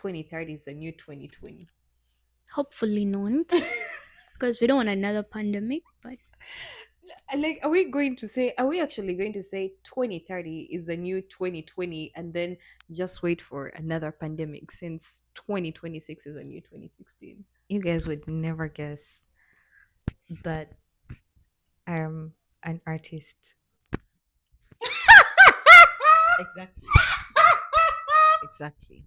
2030 is a new 2020? Hopefully not, because we don't want another pandemic. But Like, are we actually going to say 2030 is a new 2020 and then just wait for another pandemic since 2026 is a new 2016? You guys would never guess that I'm an artist. Exactly. Exactly.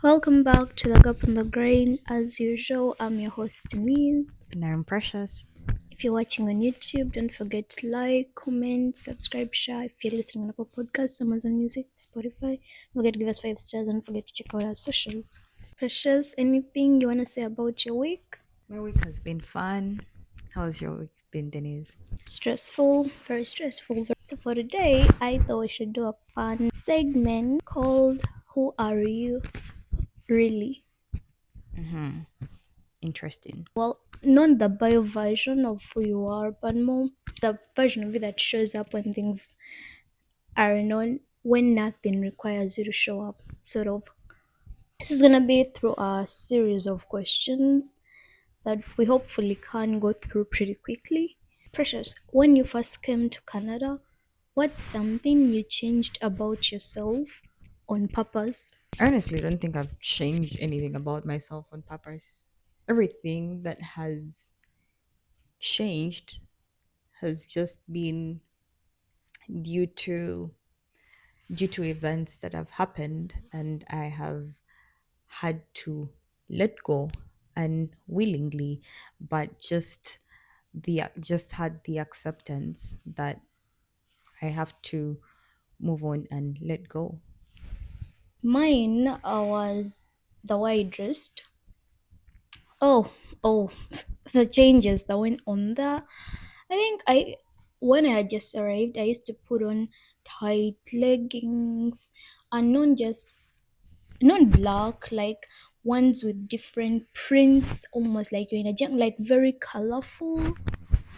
welcome back to the Gap on the Grain. As usual, I'm your host Denise. And I'm Precious. If you're watching on YouTube, don't forget to like, comment, subscribe, share. If you're listening on Apple Podcasts, Amazon Music, Spotify, don't forget to give us 5 stars and don't forget to check out our socials. Precious, anything you want to say about your week? My week has been fun. How's your week been, Denise? Stressful, very stressful. So for today, I thought we should do a fun segment called Who Are You Really? Mm-hmm. Interesting. Well, not the bio version of who you are, but more the version of you that shows up when things are not, when nothing requires you to show up. Sort of. This is gonna be through a series of questions that we hopefully can go through pretty quickly. Precious, when you first came to Canada, what's something you changed about yourself on purpose? I honestly don't think I've changed anything about myself on purpose. Everything that has changed has just been due to events that have happened, and I have had to let go unwillingly, but just had the acceptance that I have to move on and let go. Mine was the way I dressed. Oh, oh, the changes that went on there. I think when I had just arrived, I used to put on tight leggings and not black, like ones with different prints, almost like you're in a jungle, like very colorful.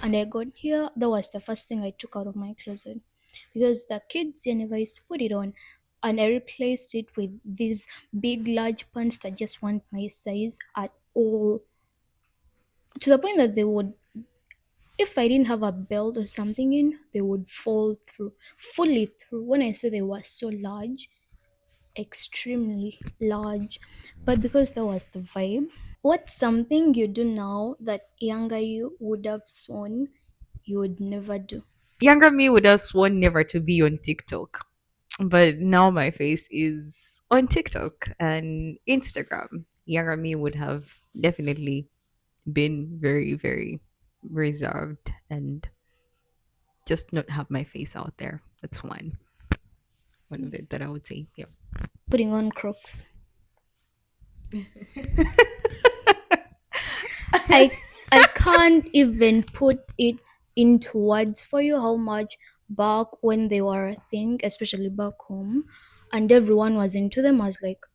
And I got here, that was the first thing I took out of my closet because the kids here never used to put it on. And I replaced it with these big, large pants that just weren't my size at all, to the point that they would, if I didn't have a belt or something in, they would fall through, fully through. When I say they were so large, extremely large. But because that was the vibe. What's something you do now that younger you would have sworn you would never do? Younger me would have sworn never to be on TikTok, but now my face is on TikTok and Instagram. Younger me would have definitely been very, very reserved and just not have my face out there. That's one of it that I would say. Yeah. Putting on Crocs. I I can't even put it into words for you how much back when they were a thing, especially back home, and everyone was into them. I was like,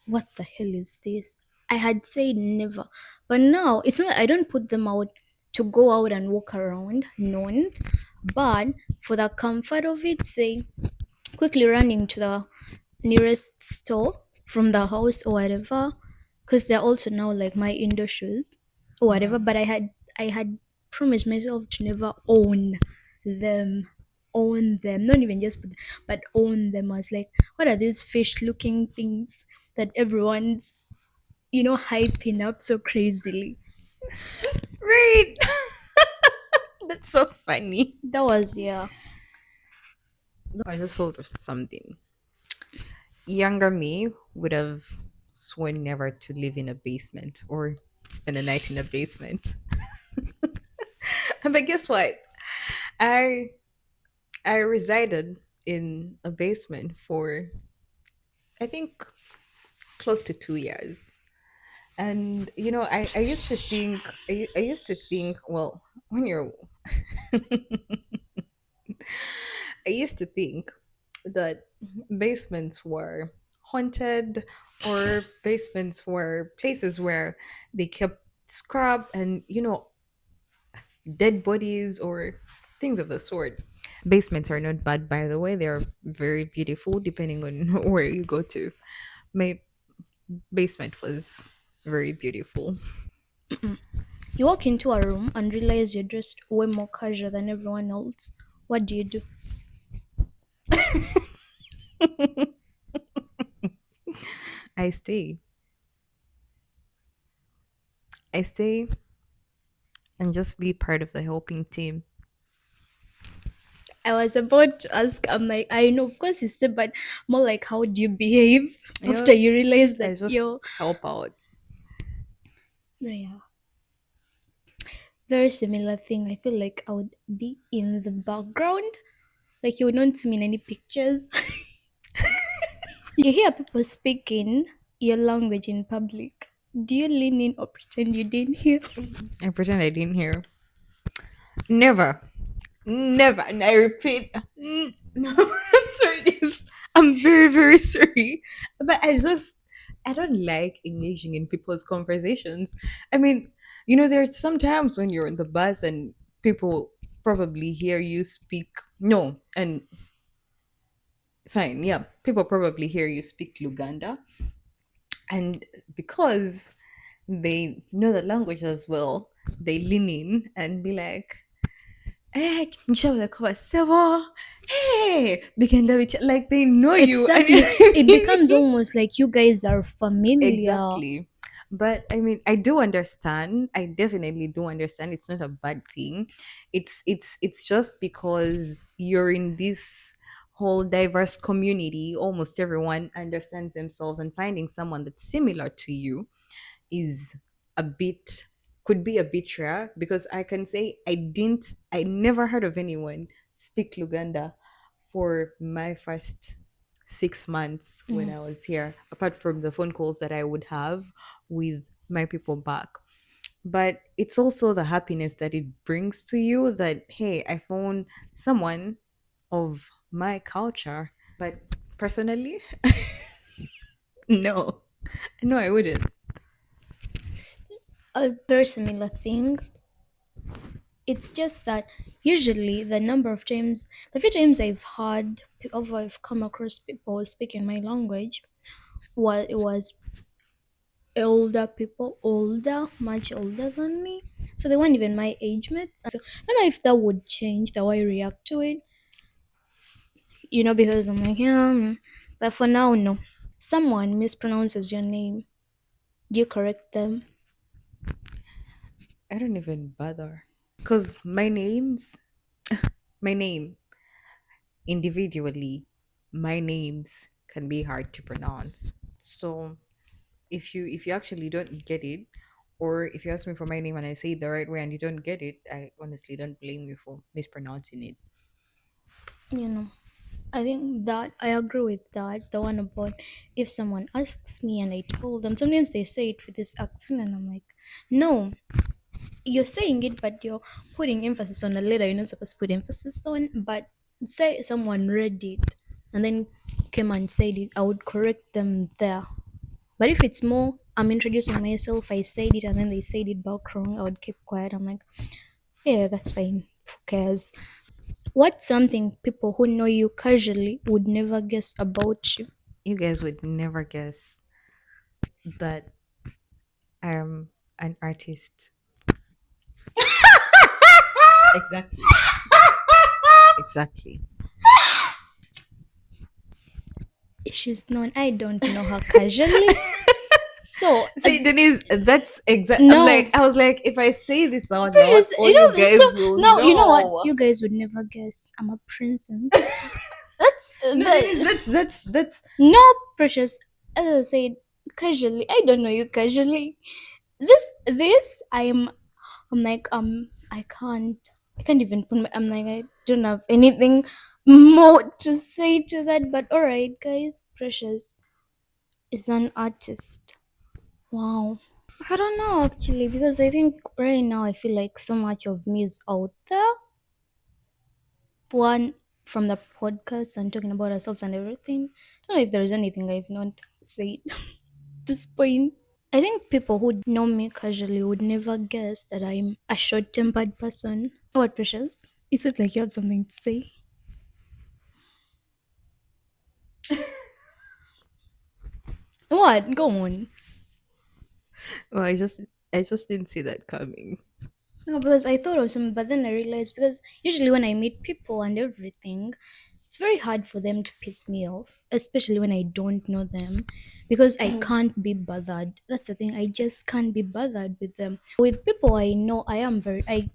what the hell is this? I had said never. But now it's not, I don't put them out to go out and walk around, not. But for the comfort of it, say quickly running to the nearest store from the house or whatever, because they're also now like my indoor shoes or whatever. But I had promised myself to never them own them, not even just put, but own them. I was like, what are these fish looking things that everyone's hyping up so crazily? Right. That's so funny. That was, yeah. No, I just thought of something. Younger me would have sworn never to live in a basement or spend a night in a basement. But guess what? I I resided in a basement for, I think, close to 2 years. And I used to think I used to think, well, when you're I used to think that basements were haunted, or basements were places where they kept scrub, and dead bodies or things of the sort. Basements are not bad, by the way. They are very beautiful depending on where you go to. My basement was very beautiful. You walk into a room and realize you're dressed way more casual than everyone else. What do you do? I stay. I stay and just be part of the helping team. I was about to ask, I'm like, I know, of course you said, but more like, how do you behave You after know, you realize that I just you're. help out. Yeah. Very similar thing. I feel like I would be in the background. Like you would not see me in any pictures. You hear people speaking your language in public. Do you lean in or pretend you didn't hear? I pretend I didn't hear. Never. Never. And I repeat, no, I'm sorry. I'm very, very sorry. But I don't like engaging in people's conversations. I mean, there's sometimes when you're in the bus and people probably hear you speak. No, and fine, yeah, people probably hear you speak Luganda. And because they know the language as well, they lean in and be like, hey, nishabuze kuba sebo. Hey, bigenda bitya. Like they know you, and Exactly. It becomes almost like you guys are familiar. exactly. But I mean, I do understand. I definitely do understand. It's not a bad thing. It's just because you're in this whole diverse community. Almost everyone understands themselves, and finding someone that's similar to you is a bit could be a bit rare, because I can say I never heard of anyone speak Luganda for my first 6 months when Mm. I was here, apart from the phone calls that I would have with my people back. But it's also the happiness that it brings to you, that hey, I found someone of my culture. But personally, no, no, I wouldn't. A very similar thing. It's just that usually the few times I've come across people speaking my language, it was older people, much older than me. So they weren't even my age mates. So I don't know if that would change the way I react to it, because I'm like, yeah. But for now, no. Someone mispronounces your name. Do you correct them? I don't even bother. Because my name individually, my names can be hard to pronounce. So if you actually don't get it, or if you ask me for my name and I say it the right way and you don't get it, I honestly don't blame you for mispronouncing it. You know, I think that I agree with that. The one about if someone asks me and I told them, sometimes they say it with this accent, and I'm like, no, you're saying it, but you're putting emphasis on a letter you're not supposed to put emphasis on. But say someone read it and then came and said it, I would correct them there. But if it's more, I'm introducing myself, I said it, and then they said it back wrong, I would keep quiet. I'm like, yeah, that's fine. Who cares? What's something people who know you casually would never guess about you? You guys would never guess that I'm an artist. Exactly. Exactly. She's known. I don't know her casually. So, See, Denise, that's exact. no, I was like, if I say this out loud, Precious, all you so guys will no, you know what? know. You guys would never guess. I'm a princess. That's No, Denise, the that's no, Precious. As I said, casually. I don't know you casually. This, I'm like, I can't even put I'm like, I don't have anything more to say to that. But all right, guys, Precious is an artist. Wow. I don't know actually, because I think right now I feel like so much of me is out there. One, from the podcast and talking about ourselves and everything. I don't know if there's anything I've not said at this point. I think people who know me casually would never guess that I'm a short tempered person. What, Precious? It seems like you have something to say. What? Go on. Oh, I just didn't see that coming. No, because I thought of something, but then I realized because usually when I meet people and everything, it's very hard for them to piss me off, especially when I don't know them, because I can't be bothered. That's the thing. I just can't be bothered with them. With people I know, I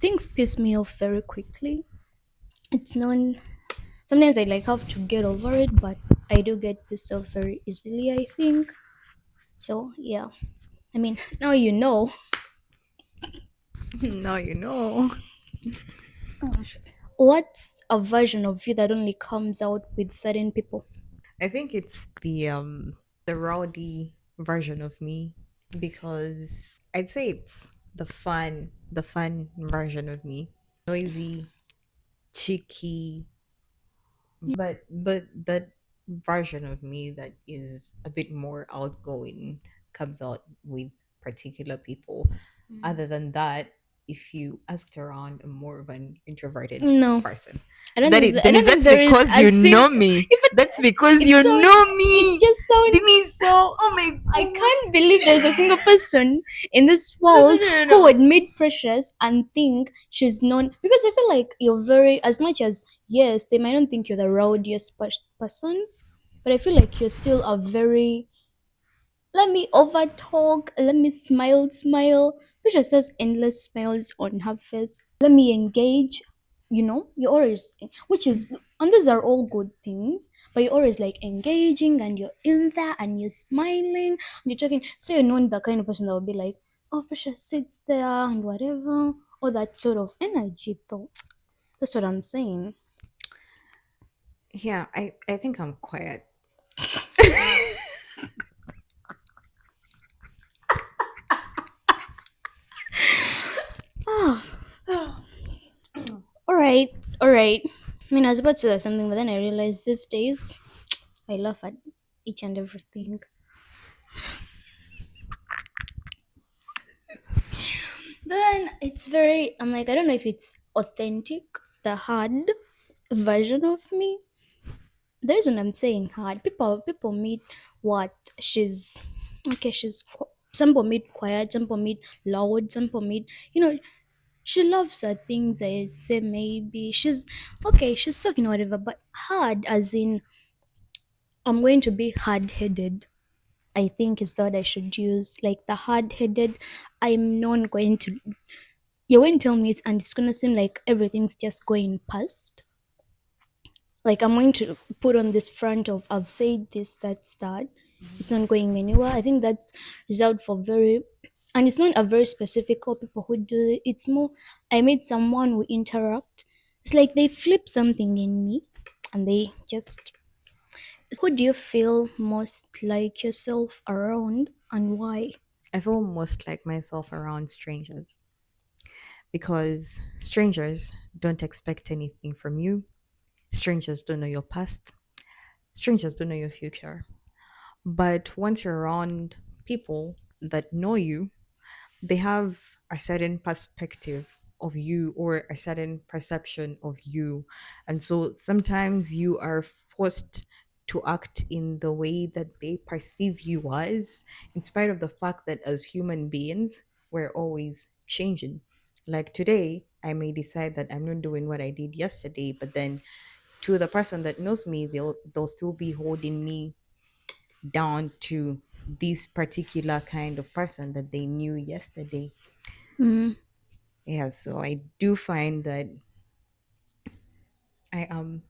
things piss me off very quickly. It's non. Sometimes I like have to get over it, but I do get pissed off very easily. I think so. Yeah. I mean, now you know. Now you know. What's a version of you that only comes out with certain people? I think it's the rowdy version of me because I'd say it's the fun version of me. Noisy, cheeky, but that version of me that is a bit more outgoing comes out with particular people. Other than that, if you asked around, I'm more of an introverted No, person. I don't That think. is, I Denise, don't think that's there is because a you single. know me. If That's because it's you so, know it me. just sounds Denise, so. oh my I god. can't believe there's a single person in this No, no, world no, who no. would meet Precious and think she's known because I feel like you're very as much as yes, they might not think you're the rowdiest person, but I feel like you're still a very let me over talk, let me smile. Precious says endless smiles on her face. Let me engage. You know, you always, which is, and these are all good things, but you're always like engaging and you're in there and you're smiling and you're talking. So you're not the kind of person that will be like, oh, Precious sits there and whatever, or that sort of energy, though. That's what I'm saying. Yeah, I think I'm quiet. All right, all right. I mean, I was about to say something, but then I realized these days I laugh at each and everything. Then it's very, I'm like, I don't know if it's authentic, the hard version of me. The reason I'm saying hard, people meet what she's okay, some people meet quiet, some people meet loud, some people meet, she loves her things. I say maybe she's okay, she's talking whatever, but hard as in I'm going to be hard headed. I think is the word I should use. Like the hard headed, I'm not going to you won't tell me and it's gonna seem like everything's just going past. Like I'm going to put on this front of I've said this, that's that. It's not going anywhere. I think that's reserved for very and it's not a very specific or people who do it. It's more I made someone who interrupt. It's like they flip something in me and they just who do you feel most like yourself around and why? I feel most like myself around strangers because strangers don't expect anything from you. Strangers don't know your past. Strangers don't know your future. But once you're around people that know you, they have a certain perspective of you or a certain perception of you. And so sometimes you are forced to act in the way that they perceive you as, in spite of the fact that as human beings, we're always changing. Like today, I may decide that I'm not doing what I did yesterday, but then to the person that knows me, they'll still be holding me down to this particular kind of person that they knew yesterday. Mm, Yeah, so I do find that I am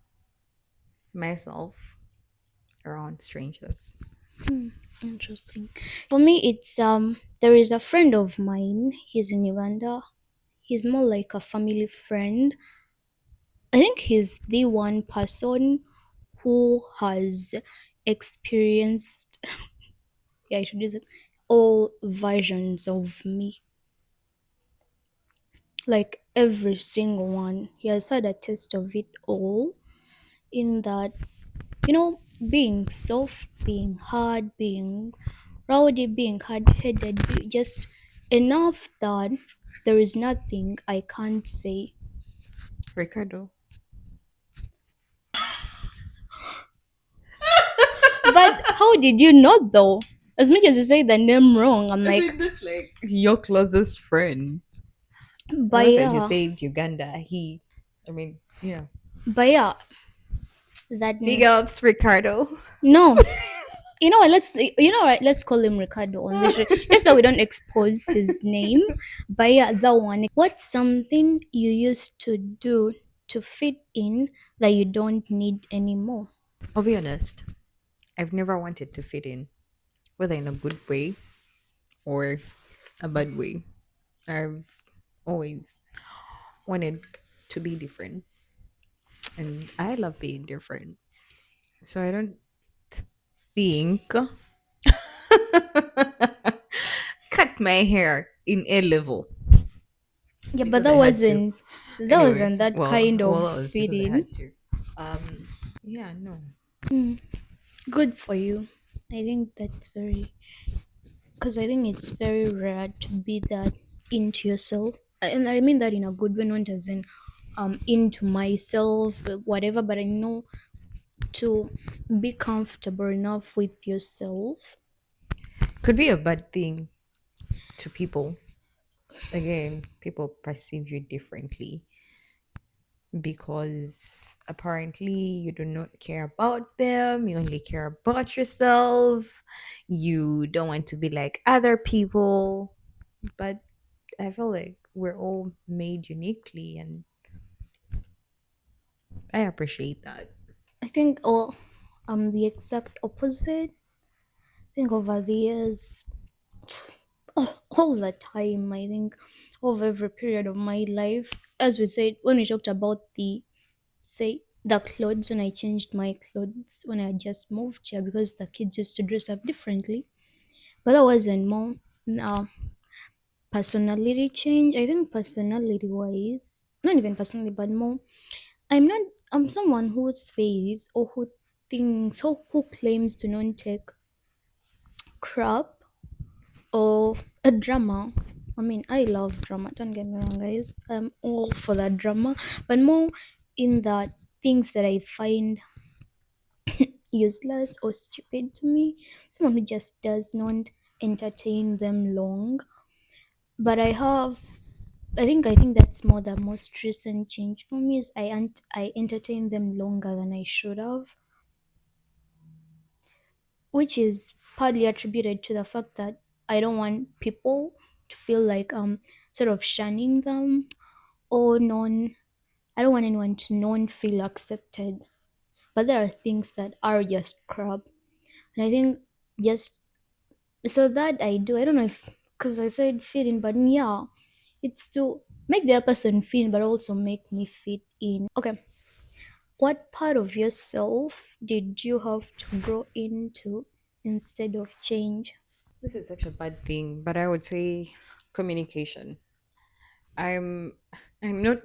myself around strangers. interesting. For me, it's there is a friend of mine. He's in Uganda. He's more like a family friend. I think he's the one person who has experienced. Yeah, I should use it. All versions of me, like every single one. He has had a taste of it all. In that, being soft, being hard, being rowdy, being hard headed, just enough that there is nothing I can't say. Ricardo. But how did you know though? As much as you say the name wrong, I'm I like, mean, that's like your closest friend. I but love that you yeah, said Uganda. He, I mean, yeah. but yeah, that Big name. ups, Ricardo. No, you know what? Let's call him Ricardo on this, just that we don't expose his name. But yeah, that one. What's something you used to do to fit in that you don't need anymore? I'll be honest. I've never wanted to fit in, whether in a good way or a bad way. I've always wanted to be different, and I love being different. So I don't think cut my hair in A level Yeah, but because I had to. that Anyway, wasn't that well, kind of well, that was because I fitting. had to. Yeah, no. Mm, good for you. I think that's very, because I think it's very rare to be that into yourself. And I mean that in a good way, not as in into myself, whatever, but I know to be comfortable enough with yourself. Could be a bad thing to people. Again, people perceive you differently because apparently you do not care about them, you only care about yourself, you don't want to be like other people. But I feel like we're all made uniquely, and I appreciate that. I think I'm the exact opposite. I think over the years, all the time, I think over every period of my life, as we said when we talked about the say the clothes, when I changed my clothes when I just moved here because the kids used to dress up differently. But that wasn't more uh, personality change. I think personality wise, not even personally, but more. I'm not. I'm someone who says or who thinks or who claims to not take crap or a drama. I mean, I love drama. Don't get me wrong, guys. I'm all for that drama, but more in that things that I find useless or stupid to me. Someone who just does not entertain them long. But I think that's more the most recent change for me is I entertain them longer than I should have, which is partly attributed to the fact that I don't want people to feel like sort of shunning them or non. I don't want anyone to non feel accepted. But there are things that are just crap, and I think just so that I do. I don't know if because I said fitting, but yeah, it's to make the other person feel, but also make me fit in. Okay, what part of yourself did you have to grow into instead of change? This is such a bad thing, but I would say communication. I'm I'm not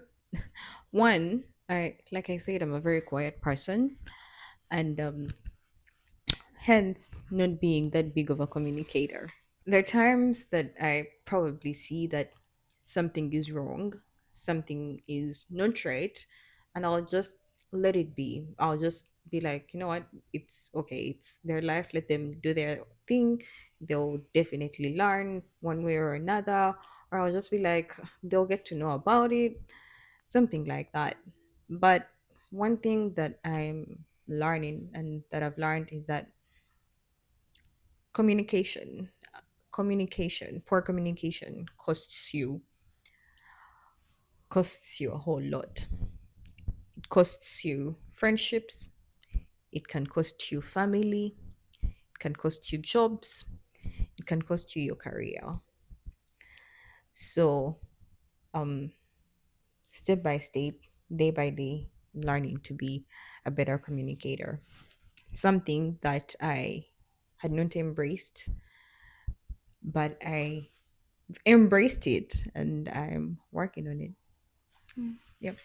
one, I like I said, I'm a very quiet person, and hence not being that big of a communicator. There are times that I probably see that something is wrong, something is not right, and I'll just let it be. I'll just be like, you know what, it's okay, it's their life, let them do their thing. They'll definitely learn one way or another, or I'll just be like, they'll get to know about it, something like that. But one thing that I'm learning and that I've learned is that communication poor communication costs you a whole lot. It costs you friendships, it can cost you family, it can cost you jobs, it can cost you your career. So um step by step, day by day, learning to be a better communicator, something that I had not embraced, but I embraced it and I'm working on it. Yep.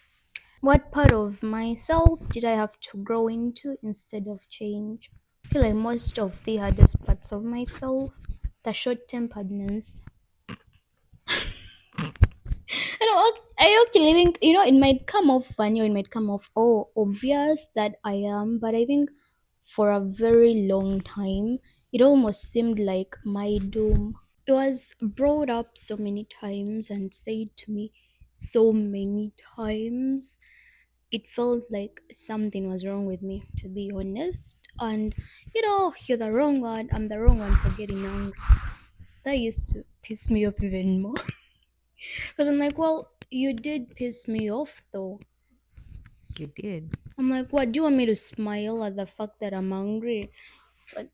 What part of myself did I have to grow into instead of change? I feel like most of the hardest parts of myself. the short temperedness. I actually think, it might come off funny or it might come off, oh, obvious that I am, but I think for a very long time, it almost seemed like my doom. It was brought up so many times and said to me so many times. It felt like something was wrong with me, to be honest. And, you're the wrong one, I'm the wrong one for getting angry. That used to piss me off even more. Because I'm like, well, you did piss me off though. You did. I'm like, what? Do you want me to smile at the fact that I'm angry? But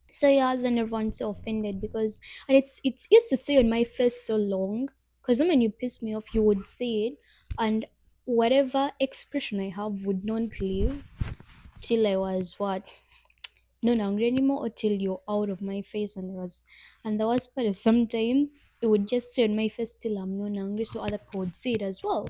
so yeah, then everyone's so offended because, and it's used to stay on my face so long. Because then when you piss me off, you would say it, and whatever expression I have would not leave till I was what, not angry anymore, or till you're out of my face. And the worst part is sometimes it would just stay on my face till I'm not angry, so other people would see it as well.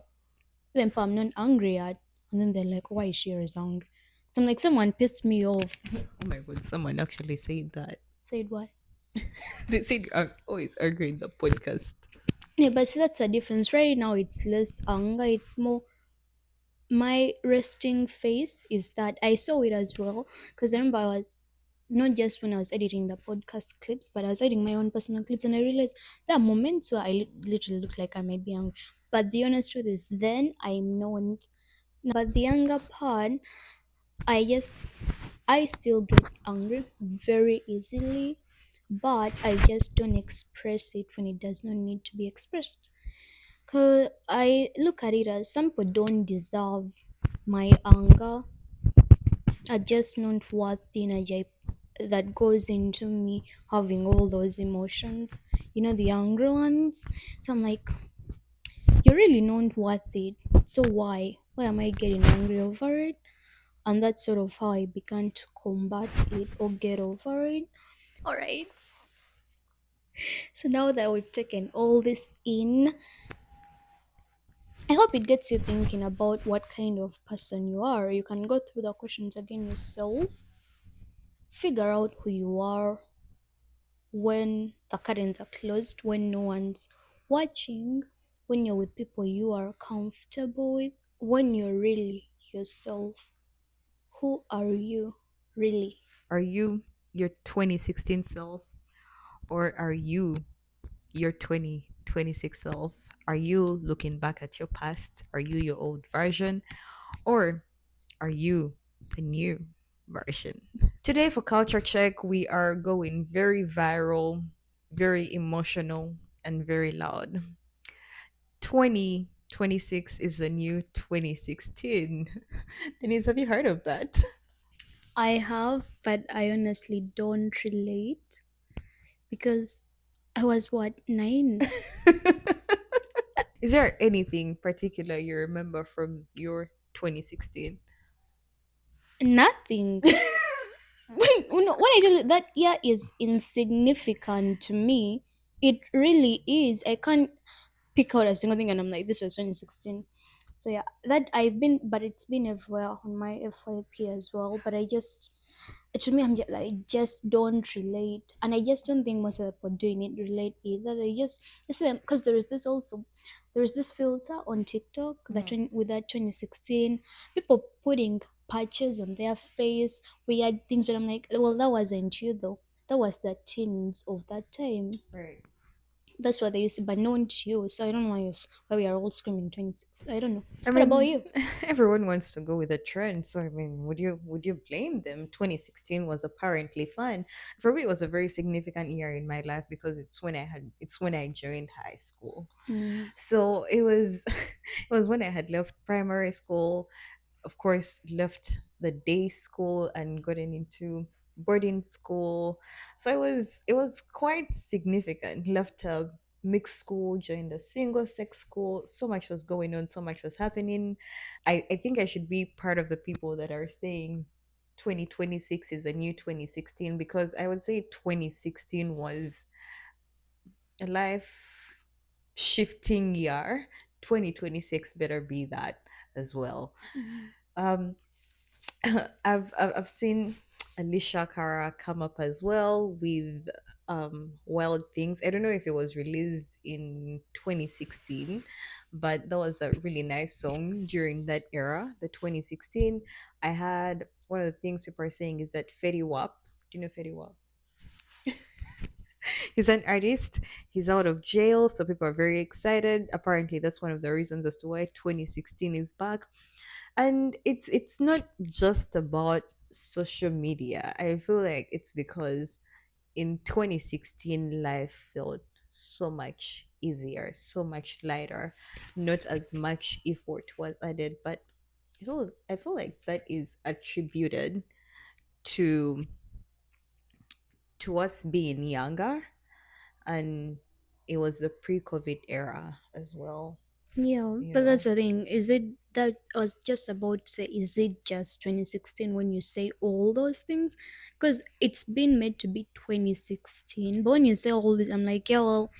Even if I'm not angry at, and then they're like, why is she always angry? So I'm like, someone pissed me off. Oh my god, someone actually said that. Said what? They said you're always angry in the podcast. Yeah, but see, that's the difference. Right now, it's less anger. It's more my resting face is that I saw it as well. Because I remember I was not just when I was editing the podcast clips, but I was editing my own personal clips, and I realized there are moments where I literally look like I might be angry. But the honest truth is, then I'm not. But the anger part, I just I still get angry very easily, but I just don't express it when it does not need to be expressed. Cause I look at it as some people don't deserve my anger. I just not worth the energy that goes into me having all those emotions. The angry ones. So I'm like, you're really not worth it. So why? Why am I getting angry over it? And that's sort of how I began to combat it or get over it. All right. So now that we've taken all this in, I hope it gets you thinking about what kind of person you are. You can go through the questions again yourself, figure out who you are when the curtains are closed, when no one's watching, when you're with people you are comfortable with, when you're really yourself. Who are you really? Are you your 2016 self, or are you your 2026 self? Are you looking back at your past? Are you your old version, or are you the new version? Today for Culture Check, we are going very viral, very emotional, and very loud. 2026 is the new 2016. Denise, have you heard of that? I have, but I honestly don't relate because I was what, 9? Is there anything particular you remember from your 2016? Nothing. When I tell you that year is insignificant to me, it really is. I can't pick out a single thing and I'm like, this was 2016. So yeah, that I've been, but it's been everywhere on my FYP as well. But to me, I'm just like, just don't relate, and I just don't think most of the people doing it relate either. They just them because there's this filter on TikTok that with that 2016 people putting patches on their face, weird things, but I'm like, well, that wasn't you though. That was the teens of that time. Right. That's what they used to, but not you. So I don't know why we are all screaming 26. I don't know. I What about mean, you? everyone wants to go with the trend. So I mean, would you blame them? 2016 was apparently fun. For me, it was a very significant year in my life because it's when I joined high school. Mm. So it was when I had left primary school, of course, left the day school and gotten into boarding school. So it was quite significant. Left a mixed school, joined a single sex school. So much was going on, so much was happening. I think I should be part of the people that are saying 2026 is a new 2016, because I would say 2016 was a life shifting year. 2026 better be that as well. Mm. um I've seen. Alicia Cara come up as well with Wild Things. I don't know if it was released in 2016, but that was a really nice song during that era, the 2016. I had one of the things people are saying is that Fetty Wap. Do you know Fetty Wap? He's an artist. He's out of jail, so people are very excited. Apparently, that's one of the reasons as to why 2016 is back. And it's not just about social media. I feel like it's because in 2016 life felt so much easier, so much lighter, not as much effort was added, but I feel like that is attributed to us being younger, and it was the pre-COVID era as well, Yeah, you but that's know. the thing. Is it that I was just about to say? Is it just 2016 when you say all those things? Because it's been made to be 2016. But when you say all this, I'm like, yeah, well,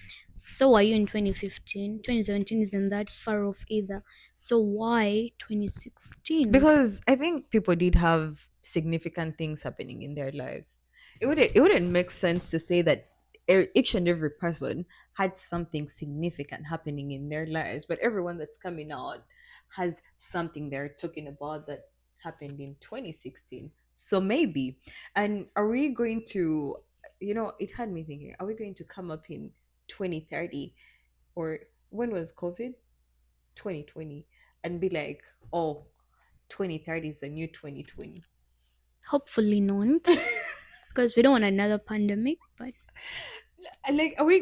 so are you in 2015? 2017 isn't that far off either. So why 2016? Because I think people did have significant things happening in their lives. It wouldn't make sense to say that each and every person had something significant happening in their lives, but everyone that's coming out has something they're talking about that happened in 2016. So maybe, and are we going to, it had me thinking, are we going to come up in 2030, or when was COVID? 2020, and be like, oh, 2030 is a new 2020. Hopefully not, because we don't want another pandemic. But And like, are we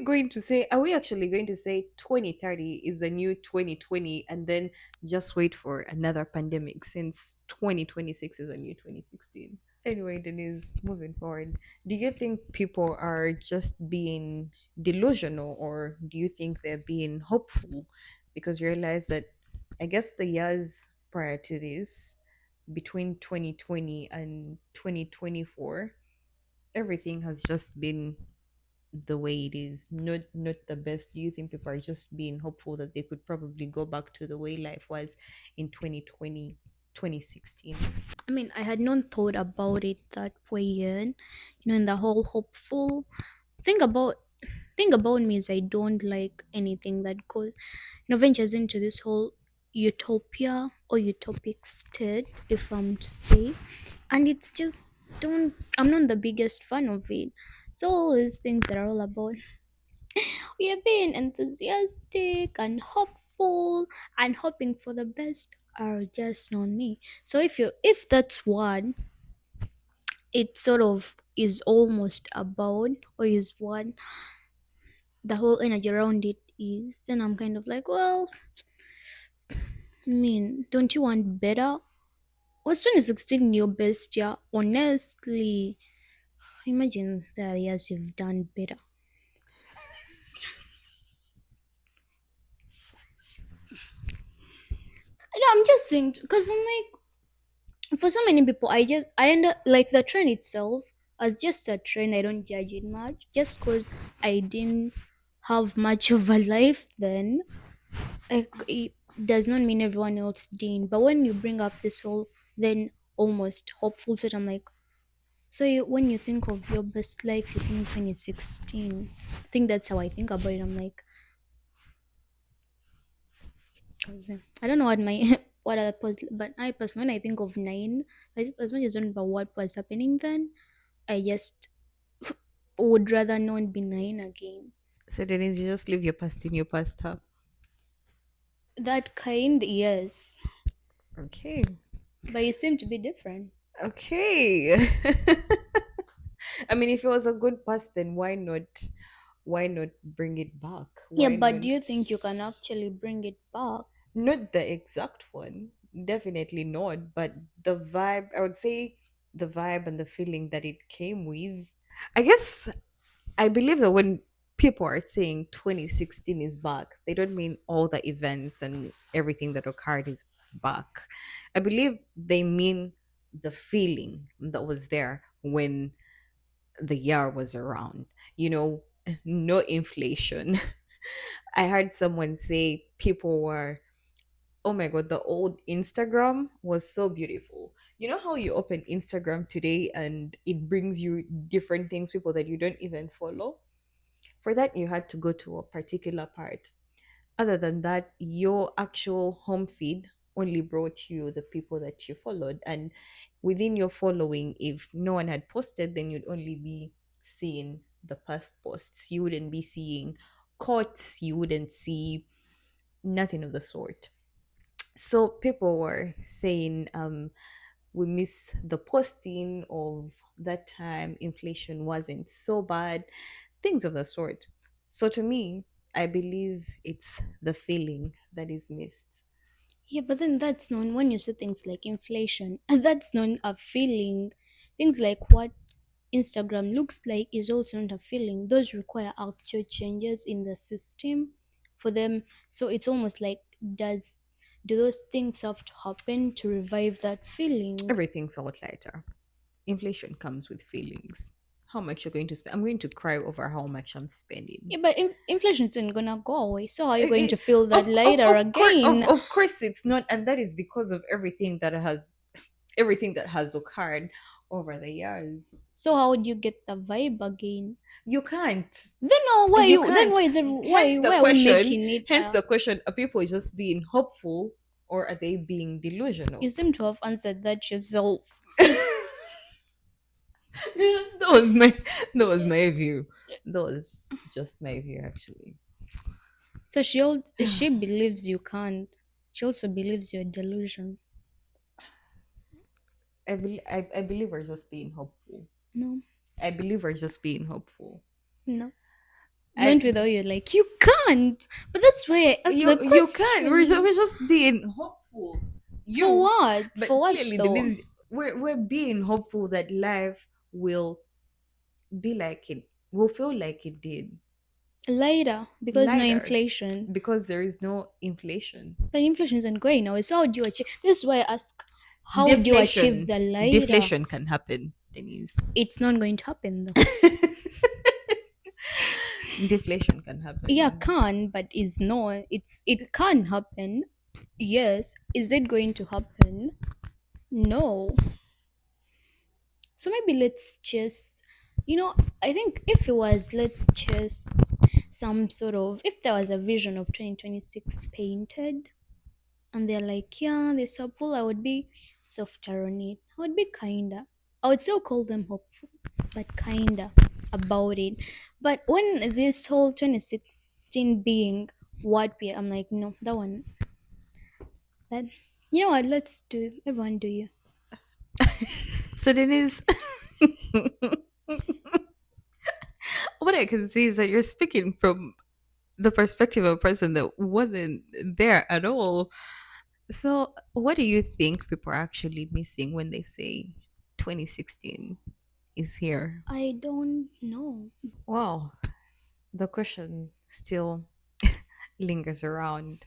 actually going to say 2030 is a new 2020 and then just wait for another pandemic since 2026 is a new 2016? Anyway, Denise, moving forward, do you think people are just being delusional, or do you think they're being hopeful? Because you realize that, I guess, the years prior to this, between 2020 and 2024, everything has just been the way it is, not the best. Do you think people are just being hopeful that they could probably go back to the way life was in 2020, 2016? I mean, I had not thought about it that way yet. In the whole hopeful thing about me is I don't like anything that goes ventures into this whole utopia or utopic state, if I'm to say. And it's just don't I'm not the biggest fan of it. So all these things that are all about we are being enthusiastic and hopeful and hoping for the best are just not me. So if that's what it sort of is almost about, or is what the whole energy around it is, then I'm kind of like, well, I mean, don't you want better? Was 2016 your best year? Honestly, imagine the years you've done better. No, I'm just saying because I'm like, for so many people, I end up like the trend itself as just a trend. I don't judge it much just because I didn't have much of a life then. Like, it does not mean everyone else didn't. But when you bring up this whole then almost hopeful state, I'm like, so when you think of your best life, you think 2016. I think that's how I think about it. I'm like, 'cause, I don't know what my what other post, but I personally, when I think of nine, as much as I don't know what was happening then, I just would rather not be nine again. So Denise, you just leave your past in your past, huh? That kind, yes, Okay. but you seem to be different. Okay. I mean, if it was a good past, then why not bring it back? Yeah, Why but not? do you think you can actually bring it back? Not the exact one, definitely not, but the vibe, I would say, the vibe and the feeling that it came with. I guess I believe that when people are saying 2016 is back, they don't mean all the events and everything that occurred is back. I believe they mean the feeling that was there when the year was around. You know, no inflation. I heard someone say people were, oh my god, the old Instagram was so beautiful. You know how you open Instagram today and it brings you different things, people that you don't even follow? For that, you had to go to a particular part. Other than that, your actual home feed only brought you the people that you followed. And within your following, if no one had posted, then you'd only be seeing the past posts. You wouldn't be seeing quotes, you wouldn't see nothing of the sort. So people were saying, we miss the posting of that time, inflation wasn't so bad, things of the sort. So to me, I believe it's the feeling that is missed. Yeah, but then that's not when you say things like inflation, and that's not a feeling. Things like what Instagram looks like is also not a feeling. Those require actual changes in the system for them. So it's almost like does do those things have to happen to revive that feeling? Everything felt lighter. Inflation comes with feelings. How much you're going to spend? I'm going to cry over how much I'm spending. Yeah, but inflation isn't gonna go away. So how are you going to It- feel that later again? of course it's not, and that is because of everything that has occurred over the years. So how would you get the vibe again? You can't. Then no, why You you? Then can't. why is it? Hence the Why are we question. making it? Hence the question: are people just being hopeful, or are they being delusional? You seem to have answered that yourself. that was my that was my view. That was just my view, actually. So she believes you can't. She also believes you're delusion. I believe we're just being hopeful. No, I believe we're just being hopeful. no. You I went with all you're like, you can't. But that's why I asked the you can. question. We're just being hopeful. For You, what? For but what clearly, though? Denise, we're being hopeful that life will be like it. Will feel like it did Later, because no lighter inflation. because there is no inflation. But inflation isn't going away. So how would you achieve? This is why I ask, how would you achieve Deflation, the later? deflation can happen, Denise. It's not going to happen though. Deflation can Yeah, happen. can, but is not. It can happen. Yes. Is it going to happen? No. So maybe let's just, I think if it was, let's just some sort of, if there was a vision of 2026 painted and they're like, yeah, they're so hopeful, I would be softer on it. I would be kinder. I would still call them hopeful, but kinder about it. But when this whole 2016 being what we, I'm like, no, that one, that, you know what, let's do, everyone do you. So Denise, what I can see is that you're speaking from the perspective of a person that wasn't there at all. So, what do you think people are actually missing when they say 2016 is here? I don't know. Well, the question still lingers around.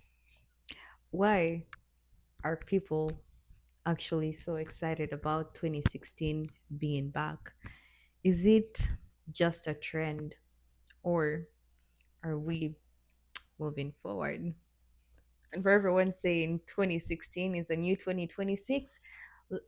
Why are people actually so excited about 2016 being back? Is it just a trend, or are we moving forward? And for everyone saying 2016 is a new 2026,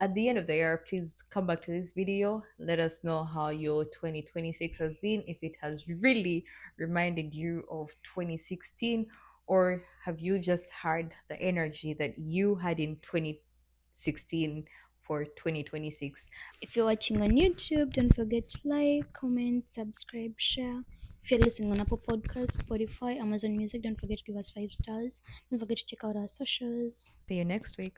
at the end of the year, please come back to this video. Let us know how your 2026 has been, if it has really reminded you of 2016, or have you just had the energy that you had in 2016 for 2026? If you're watching on YouTube, don't forget to like, comment, subscribe, share. If you're listening on Apple Podcasts, Spotify, Amazon Music, don't forget to give us 5 stars. Don't forget to check out our socials. See you next week.